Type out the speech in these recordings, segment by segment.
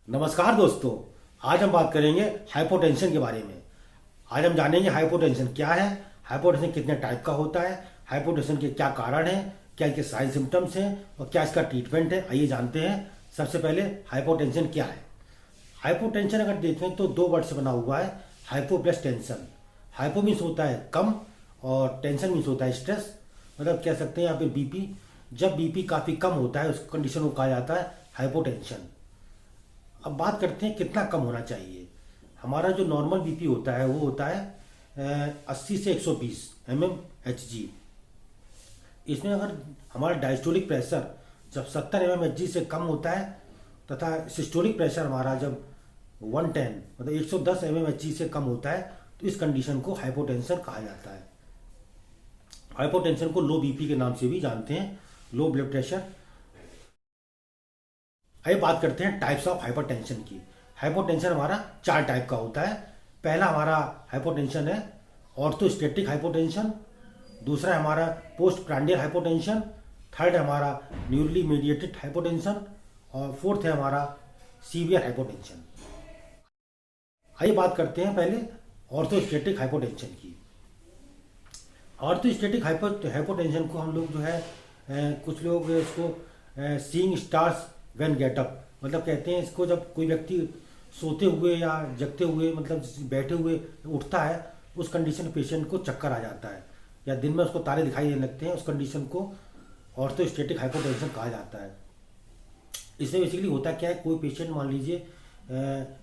नमस्कार दोस्तों। आज हम बात करेंगे हाइपोटेंशन के बारे में। आज हम जानेंगे हाइपोटेंशन क्या है, हाइपोटेंशन कितने टाइप का होता है, हाइपोटेंशन के क्या कारण हैं, क्या इसके साइन सिम्टम्स हैं और क्या इसका ट्रीटमेंट है। आइए जानते हैं। सबसे पहले हाइपोटेंशन क्या है। हाइपोटेंशन अगर देखें तो दो वर्ड से बना हुआ है, hypo plus tension. Hypo means होता है कम और टेंशन मीन्स होता है स्ट्रेस। मतलब कह सकते हैं यहाँ पे बीपी, जब बीपी काफ़ी कम होता है उस कंडीशन को कहा जाता है हाइपोटेंशन। अब बात करते हैं कितना कम होना चाहिए। हमारा जो नॉर्मल बीपी होता है वो होता है 80 से 120 mmHg। इसमें अगर हमारा डायस्टोलिक प्रेशर जब 70 mmHg से कम होता है तथा सिस्टोलिक प्रेशर हमारा जब 110 मतलब 110 mmHg से कम होता है तो इस कंडीशन को हाइपोटेंशन कहा जाता है। हाइपोटेंशन को लो बीपी के नाम से भी जानते हैं, लो ब्लड प्रेशर। आइए बात करते हैं टाइप्स ऑफ हाइपरटेंशन की। हाइपोटेंशन हमारा चार टाइप का होता है। पहला हमारा हाइपोटेंशन है ऑर्थोस्टेटिक हाइपोटेंशन, दूसरा है हमारा पोस्ट प्रांडियल हाइपोटेंशन, थर्ड है हमारा न्यूरली मीडिएटेड हाइपोटेंशन और फोर्थ है हमारा सीवियर हाइपोटेंशन। आइए बात करते हैं पहले ऑर्थोस्टेटिक हाइपोटेंशन की। ऑर्थोस्टेटिक हाइपोटेंशन को हम लोग जो है कुछ लोग इसको seeing stars when get up मतलब कहते हैं इसको, जब कोई व्यक्ति सोते हुए या जगते हुए मतलब बैठे हुए उठता है उस कंडीशन में पेशेंट को चक्कर आ जाता है या दिन में उसको तारे दिखाई देने लगते हैं, उस कंडीशन को ऑर्थोस्टेटिक हाइपोटेंशन कहा जाता है। इसमें बेसिकली होता क्या है, कोई पेशेंट मान लीजिए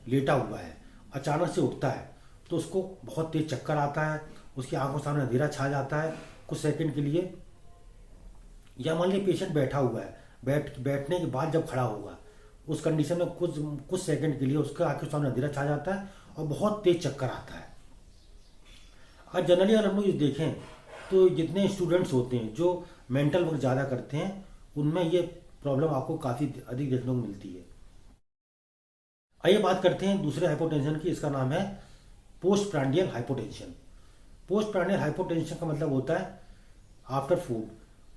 लेटा हुआ है, अचानक से उठता है तो उसको बहुत तेज चक्कर आता है, उसकी आंखों सामने अंधेरा छा जाता है कुछ सेकंड के लिए। या मान लीजिए पेशेंट बैठा हुआ है, बैठने के बाद जब खड़ा होगा उस कंडीशन में कुछ सेकंड के लिए उसके आंखों सामने अंधेरा छा जाता है और बहुत तेज चक्कर आता है। और जनरली अगर हम लोग ये देखें तो जितने स्टूडेंट्स होते हैं जो मेंटल वर्क ज़्यादा करते हैं उनमें ये प्रॉब्लम आपको काफ़ी अधिक देखने को मिलती है। आइए बात करते हैं दूसरे हाइपोटेंशन की। इसका नाम है post prandial hypotension. Post prandial hypotension का मतलब होता है आफ्टर फूड।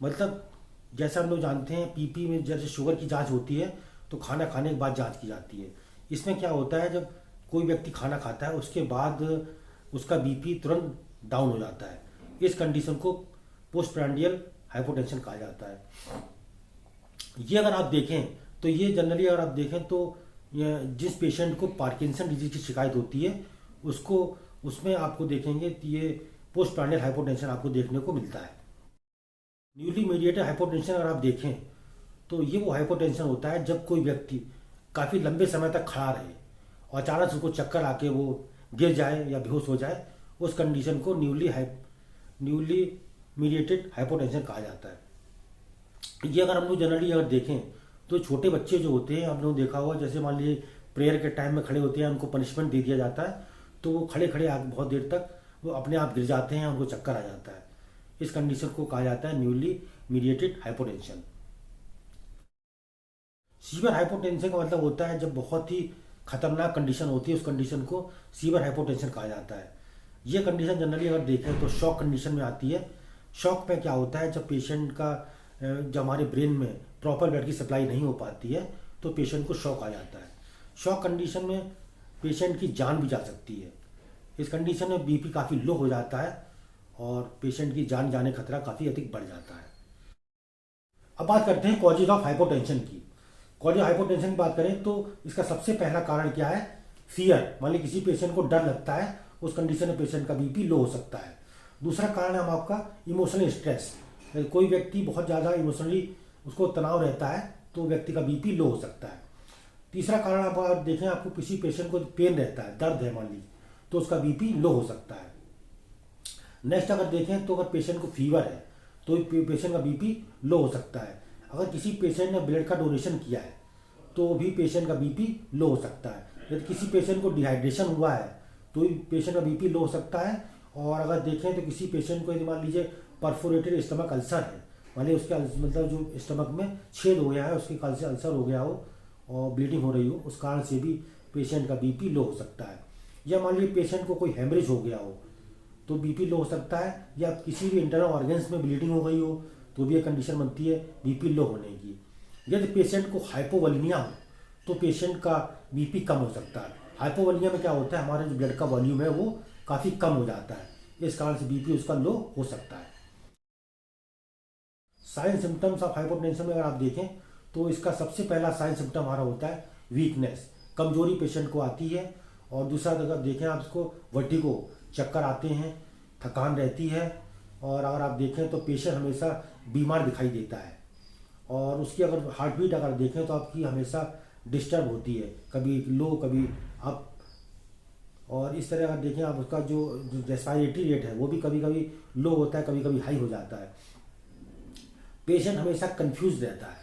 मतलब जैसा हम लोग जानते हैं पीपी में जैसे शुगर की जांच होती है तो खाना खाने के बाद जांच की जाती है। इसमें क्या होता है, जब कोई व्यक्ति खाना खाता है उसके बाद उसका बीपी तुरंत डाउन हो जाता है। इस कंडीशन को पोस्ट प्रांडियल हाइपोटेंशन कहा जाता है। ये अगर आप देखें तो ये जनरली अगर आप देखें तो जिस पेशेंट को पार्किंसन डिजीज की शिकायत होती है उसको उसमें आपको देखेंगे तो ये पोस्ट प्रांडियल हाइपोटेंशन आपको देखने को मिलता है। न्यूली मीडिएटेड हाइपोटेंशन अगर आप देखें तो ये वो हाइपोटेंशन होता है जब कोई व्यक्ति काफ़ी लंबे समय तक खड़ा रहे और अचानक से उसको चक्कर आके वो गिर जाए या बेहोश हो जाए, उस कंडीशन को न्यूली मीडिएटेड हाइपोटेंशन कहा जाता है। ये अगर हम लोग जनरली अगर देखें तो छोटे बच्चे जो होते हैं, हम लोग देखा होगा जैसे मान लीजिए प्रेयर के टाइम में खड़े होते हैं, उनको पनिशमेंट दे दिया जाता है तो वो खड़े खड़े बहुत देर तक वो अपने आप गिर जाते हैं, उनको चक्कर आ जाता है। इस कंडीशन को कहा जाता है newly mediated hypotension. Severe hypotension का मतलब होता है जब बहुत ही खतरनाक कंडीशन होती है, उस कंडीशन को सीवियर हाइपोटेंशन कहा जाता है। ये कंडीशन जनरली अगर देखें तो शॉक कंडीशन में आती है। शॉक में क्या होता है, जब पेशेंट का जब हमारे ब्रेन में प्रॉपर ब्लड की सप्लाई नहीं हो पाती है तो पेशेंट को शॉक आ जाता है। शॉक कंडीशन में पेशेंट की जान भी जा सकती है। इस कंडीशन में बीपी काफ़ी लो हो जाता है और पेशेंट की जान जाने खतरा काफ़ी अधिक बढ़ जाता है। अब बात करते हैं कॉजेज ऑफ हाइपोटेंशन की। कॉजेज ऑफ हाइपोटेंशन की बात करें तो इसका सबसे पहला कारण क्या है, फियर। मान लीजिए किसी पेशेंट को डर लगता है, उस कंडीशन में पेशेंट का बीपी लो हो सकता है। दूसरा कारण है हम आपका इमोशनल स्ट्रेस। कोई व्यक्ति बहुत ज़्यादा इमोशनली उसको तनाव रहता है तो व्यक्ति का बीपी लो हो सकता है। तीसरा कारण आप देखें, आपको किसी पेशेंट को पेन रहता है, दर्द है मान लीजिए, तो उसका बीपी लो हो सकता है। नेक्स्ट अगर देखें तो अगर पेशेंट को फीवर है तो पेशेंट का बीपी लो हो सकता है। अगर किसी पेशेंट ने ब्लड का डोनेशन किया है तो भी पेशेंट का बीपी लो हो सकता है। यदि किसी पेशेंट को डिहाइड्रेशन हुआ है तो भी पेशेंट का बीपी लो हो सकता है। और अगर देखें तो किसी पेशेंट को यदि मान लीजिए परफोरेटेड स्टमक अल्सर है, मान लीजिए उसके मतलब जो स्टमक में छेद हो गया है, उसके कारण से अल्सर हो गया हो और ब्लीडिंग हो रही हो, उस कारण से भी पेशेंट का बीपी लो हो सकता है। या मान लीजिए पेशेंट को कोई हेमरेज हो गया हो तो बीपी लो हो सकता है। या किसी भी इंटरनल ऑर्गन्स में ब्लीडिंग हो गई हो तो भी एक कंडीशन बनती है बीपी लो होने की। यदि पेशेंट को हाइपोवोलेमिया हो तो पेशेंट का बीपी कम हो सकता है। हाइपोवोलिया में क्या होता है, हमारा जो ब्लड का वॉल्यूम है वो काफ़ी कम हो जाता है, इस कारण से बीपी उसका लो हो सकता है। साइन सिम्टम्स ऑफ हाइपोटेंशन में अगर आप देखें तो इसका सबसे पहला साइन सिम्टम हमारा होता है वीकनेस, कमजोरी पेशेंट को आती है। और दूसरा अगर देखें आप इसको वर्टिगो, चक्कर आते हैं, थकान रहती है। और अगर आप देखें तो पेशेंट हमेशा बीमार दिखाई देता है। और उसकी अगर हार्ट बीट अगर देखें तो आपकी हमेशा डिस्टर्ब होती है, कभी लो कभी अप। और इस तरह अगर देखें आप उसका जो रेस्पिरेटरी रेट है वो भी कभी कभी लो होता है, कभी कभी हाई हो जाता है। पेशेंट हमेशा कंफ्यूज रहता है।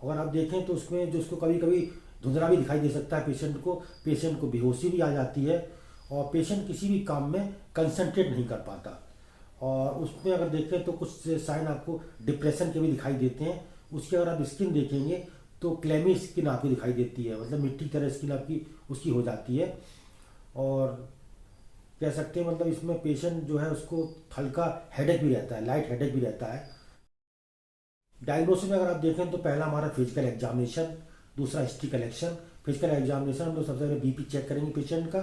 अगर आप देखें तो उसमें जो उसको कभी कभी धुंधला भी दिखाई दे सकता है पेशेंट को बेहोशी भी आ जाती है। और पेशेंट किसी भी काम में कंसंट्रेट नहीं कर पाता। और उसमें अगर देखें तो कुछ साइन आपको डिप्रेशन के भी दिखाई देते हैं। उसकी अगर आप स्किन देखेंगे तो क्लेमी स्किन आपको दिखाई देती है, मतलब मिट्टी की तरह स्किन आपकी उसकी हो जाती है। और कह सकते हैं मतलब इसमें पेशेंट जो है उसको हल्का हेडेक भी रहता है, लाइट हेडेक भी रहता है। डायग्नोसिस में अगर आप देखें तो पहला हमारा फिजिकल एग्जामिनेशन, दूसरा हिस्ट्री कलेक्शन। फिजिकल एग्जामिनेशन हम लोग सबसे पहले बीपी चेक करेंगे पेशेंट का,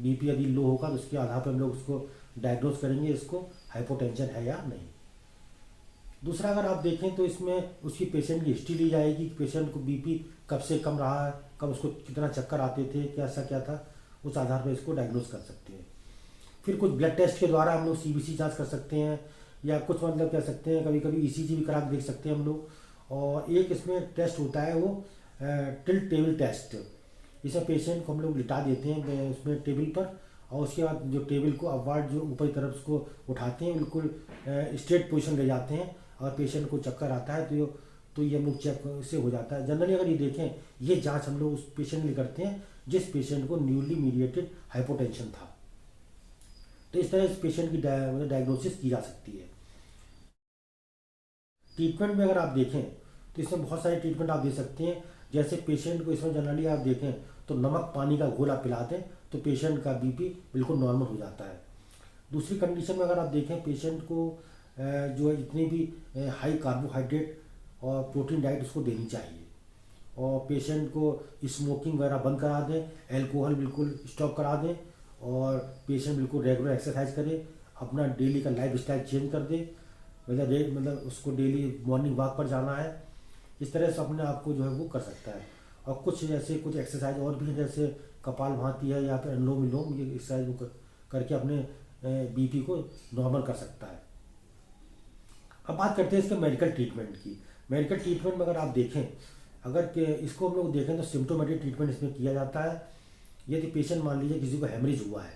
बीपी यदि लो होगा तो उसके आधार पर हम लोग उसको डायग्नोस करेंगे इसको हाइपोटेंशन है या नहीं। दूसरा अगर आप देखें तो इसमें उसकी पेशेंट की हिस्ट्री ली जाएगी, पेशेंट को बीपी कब से कम रहा है, कब उसको कितना चक्कर आते थे, क्या ऐसा क्या था, उस आधार पर इसको डायग्नोस कर सकते हैं। फिर कुछ ब्लड टेस्ट के द्वारा हम लोग सीबीसी जांच कर सकते हैं, या कुछ मतलब कह सकते हैं कभी कभी ईसीजी भी करा के देख सकते हैं हम लोग। और एक इसमें टेस्ट होता है वो टिल्ट टेबल टेस्ट। इसमें पेशेंट को हम लोग लिटा देते हैं उसमें टेबल पर, और उसके बाद जो टेबल को अपवार्ड जो ऊपर की तरफ उसको उठाते हैं, बिल्कुल स्ट्रेट पोजीशन ले जाते हैं, और पेशेंट को चक्कर आता है तो ये हम लोग चेक से हो जाता है। जनरली अगर ये देखें ये जांच हम लोग उस पेशेंट लिए करते हैं जिस पेशेंट को न्यूली मीडिएटेड हाइपोटेंशन था। तो इस तरह इस पेशेंट की डायग्नोसिस की जा सकती है। ट्रीटमेंट में अगर आप देखें तो इसमें बहुत सारे ट्रीटमेंट आप दे सकते हैं। जैसे पेशेंट को इसमें जनरली आप देखें तो नमक पानी का घोला पिला दें तो पेशेंट का बीपी बिल्कुल नॉर्मल हो जाता है। दूसरी कंडीशन में अगर आप देखें पेशेंट को जो है जितनी भी हाई कार्बोहाइड्रेट और प्रोटीन डाइट उसको देनी चाहिए। और पेशेंट को स्मोकिंग वगैरह बंद करा दें, अल्कोहल बिल्कुल स्टॉप करा दें, और पेशेंट बिल्कुल रेगुलर एक्सरसाइज करे, अपना डेली का लाइफ स्टाइल चेंज कर दे, मतलब उसको डेली मॉर्निंग वॉक पर जाना है। इस तरह से अपने आप को जो है वो कर सकता है। और कुछ जैसे एक्सरसाइज और भी है, जैसे कपालभाति है या फिर अनुलोम विलोम, ये एक्सरसाइज वो करके अपने बीपी को नॉर्मल कर सकता है। अब बात करते हैं इसके मेडिकल ट्रीटमेंट की। मेडिकल ट्रीटमेंट में अगर आप देखें, अगर इसको हम लोग देखें तो सिम्टोमेटिक ट्रीटमेंट इसमें किया जाता है। यदि पेशेंट मान लीजिए किसी को हेमरेज हुआ है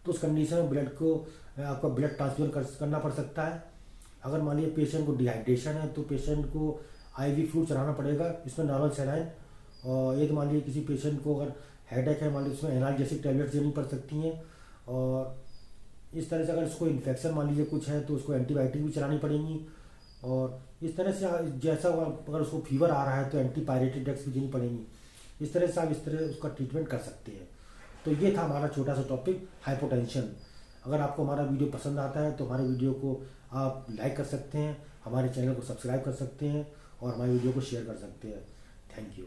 तो उस कंडीशन में ब्लड को आपका ब्लड ट्रांसफ्यूजन करना पड़ सकता है। अगर मान लीजिए पेशेंट को डिहाइड्रेशन है तो पेशेंट को आईवी फ्लूइड चढ़ाना पड़ेगा, इसमें नॉर्मल सलाइन। और यदि मान लीजिए किसी पेशेंट को अगर हेडेक है, मान लीजिए उसमें एनाल्जेसिक टैबलेट्स देनी पड़ सकती हैं। और इस तरह से अगर उसको इन्फेक्शन मान लीजिए कुछ है तो उसको एंटीबायोटिक भी चलानी पड़ेंगी। और इस तरह से जैसा अगर उसको फीवर आ रहा है तो एंटीपायरेटिक ड्रग्स भी देनी पड़ेंगी। इस तरह से आप इस तरह उसका ट्रीटमेंट कर सकते हैं। तो ये था हमारा छोटा सा टॉपिक हाइपोटेंशन। अगर आपको हमारा वीडियो पसंद आता है तो हमारे वीडियो को आप लाइक कर सकते हैं, हमारे चैनल को सब्सक्राइब कर सकते हैं, और हमारे वीडियो को शेयर कर सकते हैं। Thank you.